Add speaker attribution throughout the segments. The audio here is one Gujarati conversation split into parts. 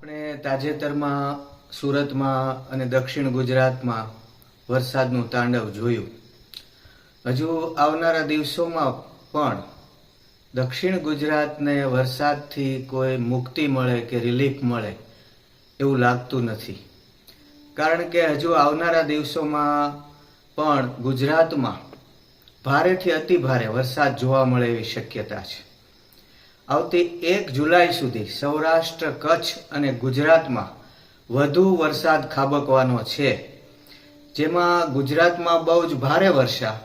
Speaker 1: આપણે તાજેતરમાં સુરતમાં અને દક્ષિણ ગુજરાતમાં વરસાદનું તાંડવ જોયું. હજુ આવનારા દિવસોમાં પણ દક્ષિણ ગુજરાતને વરસાદથી કોઈ મુક્તિ મળે કે રિલીફ મળે એવું લાગતું નથી. કારણ કે હજુ આવનારા દિવસોમાં પણ ગુજરાતમાં ભારેથી અતિ ભારે વરસાદ જોવા મળે એવી શક્યતા છે. આવતી 1 જુલાઈ સુધી સૌરાષ્ટ્ર, કચ્છ અને ગુજરાતમાં વધુ વરસાદ ખાબકવાનો છે, જેમાં ગુજરાતમાં બહુ જ ભારે વર્ષા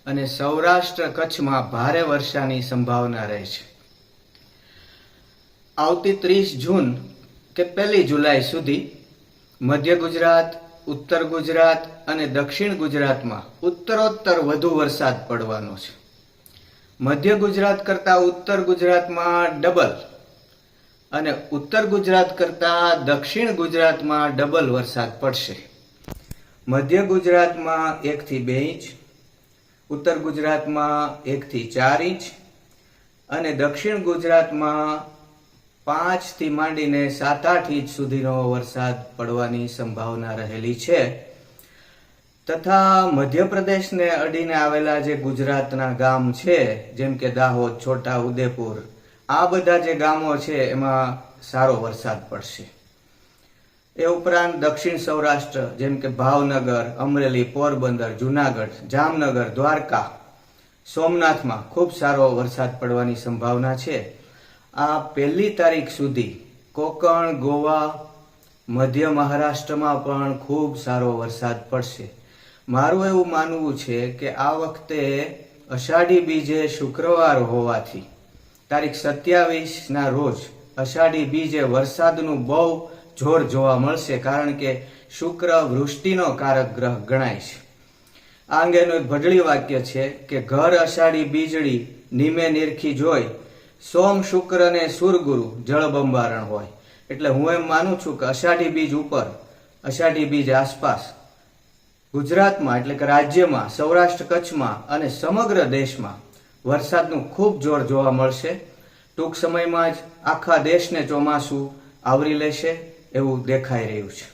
Speaker 1: અને સૌરાષ્ટ્ર, કચ્છમાં ભારે વર્ષાની સંભાવના રહે છે. આવતી 30 જૂન કે 1 જુલાઈ સુધી મધ્ય ગુજરાત, ઉત્તર ગુજરાત અને દક્ષિણ ગુજરાતમાં ઉત્તરોત્તર વધુ વરસાદ પડવાનો છે. મધ્ય ગુજરાત કરતાં ઉત્તર ગુજરાતમાં ડબલ અને ઉત્તર ગુજરાત કરતાં દક્ષિણ ગુજરાતમાં ડબલ વરસાદ પડશે. મધ્ય ગુજરાતમાં 1 થી 2 ઇંચ, ઉત્તર ગુજરાતમાં 1 થી 4 ઇંચ અને દક્ષિણ ગુજરાતમાં 5 થી માંડીને 7-8 ઇંચ સુધીનો વરસાદ પડવાની સંભાવના રહેલી છે. તથા મધ્યપ્રદેશને અડીને આવેલા જે ગુજરાતના ગામ છે, જેમ કે દાહોદ, છોટા ઉદેપુર, આ બધા જે ગામો છે એમાં સારો વરસાદ પડશે. એ ઉપરાંત દક્ષિણ સૌરાષ્ટ્ર જેમ કે ભાવનગર, અમરેલી, પોરબંદર, જુનાગઢ, જામનગર, દ્વારકા, સોમનાથમાં ખૂબ સારો વરસાદ પડવાની સંભાવના છે. આ 1 તારીખ સુધી કોકણ, ગોવા, મધ્ય મહારાષ્ટ્રમાં પણ ખૂબ સારો વરસાદ પડશે. મારું એવું માનવું છે કે આ વખતે અષાઢી બીજે શુક્રવાર હોવાથી તારીખ 27ના રોજ અષાઢી બીજે વરસાદનું બહુ જોર જોવા મળશે, કારણ કે શુક્ર વૃષ્ટિનો કારક ગ્રહ ગણાય છે. આ અંગેનું એક ભજળી વાક્ય છે કે ઘર અષાઢી બીજળી નીમે નિરખી જોઈ, સોમ, શુક્ર ને સુરગુરુ જળબંબારણ હોય. એટલે હું એમ માનું છું કે અષાઢી બીજ ઉપર, અષાઢી બીજ આસપાસ ગુજરાતમાં એટલે કે રાજ્યમાં, સૌરાષ્ટ્ર, કચ્છમાં અને સમગ્ર દેશમાં વરસાદનું ખૂબ જોર જોવા મળશે. ટૂંક સમયમાં જ આખા દેશને ચોમાસું આવરી લેશે એવું દેખાઈ રહ્યું છે.